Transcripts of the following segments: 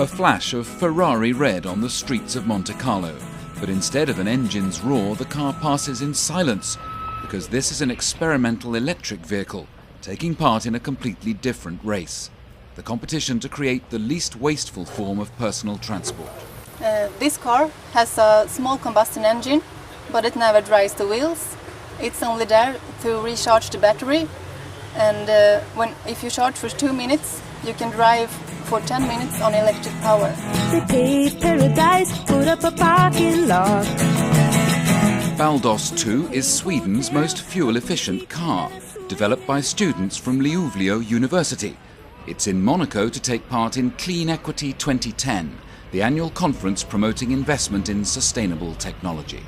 A flash of Ferrari red on the streets of Monte Carlo. But instead of an engine's roar, the car passes in silence, because this is an experimental electric vehicle taking part in a completely different race. The competition to create the least wasteful form of personal transport. This car has a small combustion engine, but it never drives the wheels. It's only there to recharge the battery. And if you charge for 2 minutes, you can drive for 10 minutes on electric power. They paved paradise, put up a parking lot. Baldos 2 is Sweden's most fuel-efficient car, developed by students from Luleå University. It's in Monaco to take part in Clean Equity 2010, the annual conference promoting investment in sustainable technology.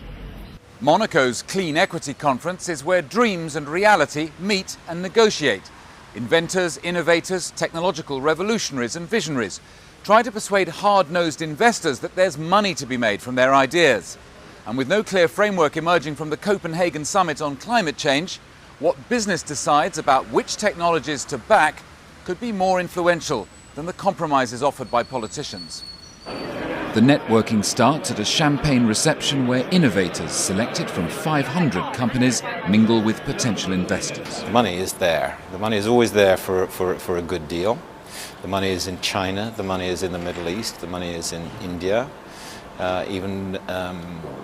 Monaco's Clean Equity Conference is where dreams and reality meet and negotiate. Inventors, innovators, technological revolutionaries and visionaries try to persuade hard-nosed investors that there's money to be made from their ideas. And with no clear framework emerging from the Copenhagen Summit on climate change, what business decides about which technologies to back could be more influential than the compromises offered by politicians. The networking starts at a champagne reception where innovators selected from 500 companies mingle with potential investors. Money is there. The money is always there for a good deal. The money is in China, the money is in the Middle East, the money is in India. Even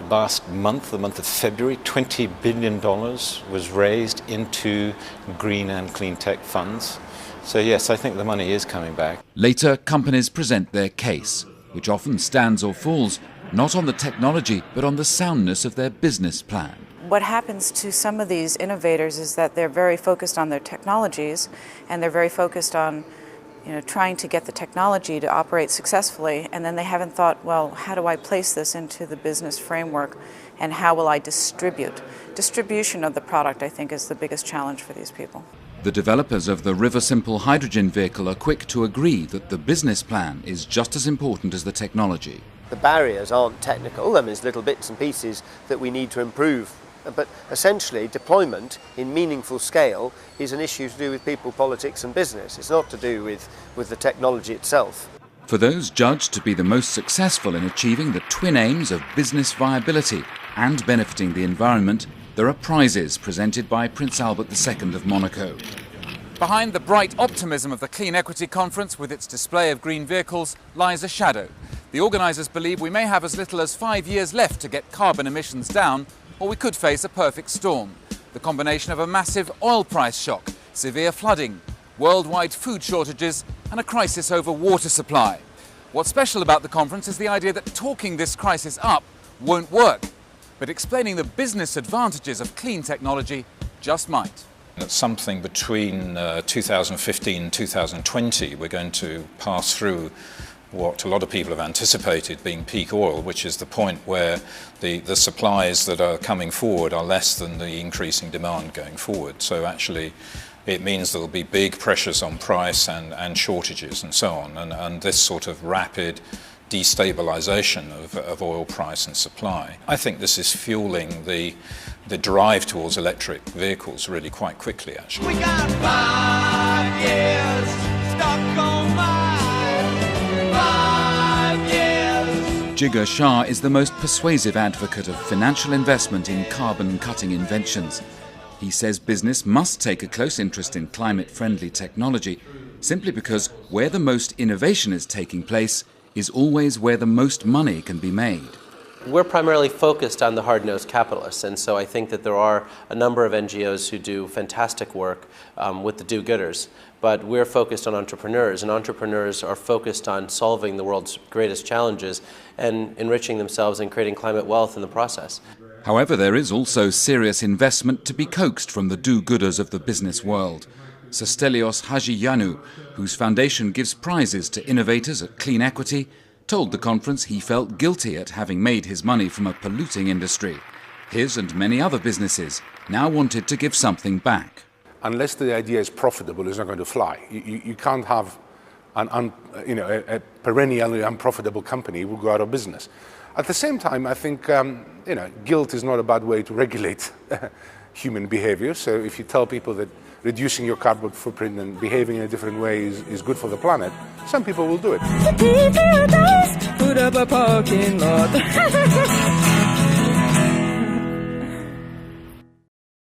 last month, the month of February, $20 billion was raised into green and clean tech funds. So yes, I think the money is coming back. Later, companies present their case, which often stands or falls not on the technology but on the soundness of their business plan. What happens to some of these innovators is that they're very focused on their technologies, and they're very focused on trying to get the technology to operate successfully, and then they haven't thought, well, how do I place this into the business framework and how will I distribute? Distribution of the product, I think, is the biggest challenge for these people. The developers of the River Simple hydrogen vehicle are quick to agree that the business plan is just as important as the technology. The barriers aren't technical, I mean, there's little bits and pieces that we need to improve. But essentially, deployment in meaningful scale is an issue to do with people, politics and business. It's not to do with the technology itself. For those judged to be the most successful in achieving the twin aims of business viability and benefiting the environment, there are prizes presented by Prince Albert II of Monaco. Behind the bright optimism of the Clean Equity Conference with its display of green vehicles lies a shadow. The organisers believe we may have as little as 5 years left to get carbon emissions down, or we could face a perfect storm. The combination of a massive oil price shock, severe flooding, worldwide food shortages and a crisis over water supply. What's special about the conference is the idea that talking this crisis up won't work, but explaining the business advantages of clean technology just might. At something between 2015 and 2020, we're going to pass through what a lot of people have anticipated being peak oil, which is the point where the supplies that are coming forward are less than the increasing demand going forward. So actually it means there will be big pressures on price and shortages and so on. And this sort of rapid destabilization of oil price and supply. I think this is fueling the drive towards electric vehicles really quite quickly, actually. We got 5 years stuck on mine. 5 years. Jigar Shah is the most persuasive advocate of financial investment in carbon-cutting inventions. He says business must take a close interest in climate-friendly technology, simply because where the most innovation is taking place is always where the most money can be made. We're primarily focused on the hard-nosed capitalists, and so I think that there are a number of NGOs who do fantastic work with the do-gooders, but we're focused on entrepreneurs, and entrepreneurs are focused on solving the world's greatest challenges and enriching themselves and creating climate wealth in the process. However, there is also serious investment to be coaxed from the do-gooders of the business world. Stelios Hagianou, whose foundation gives prizes to innovators at Clean Equity, told the conference he felt guilty at having made his money from a polluting industry. His and many other businesses now wanted to give something back. Unless the idea is profitable, it's not going to fly. You can't have a perennially unprofitable company who will go out of business. At the same time, I think guilt is not a bad way to regulate human behavior. So if you tell people that reducing your carbon footprint and behaving in a different way is good for the planet, some people will do it. Paradise, put up a parking lot.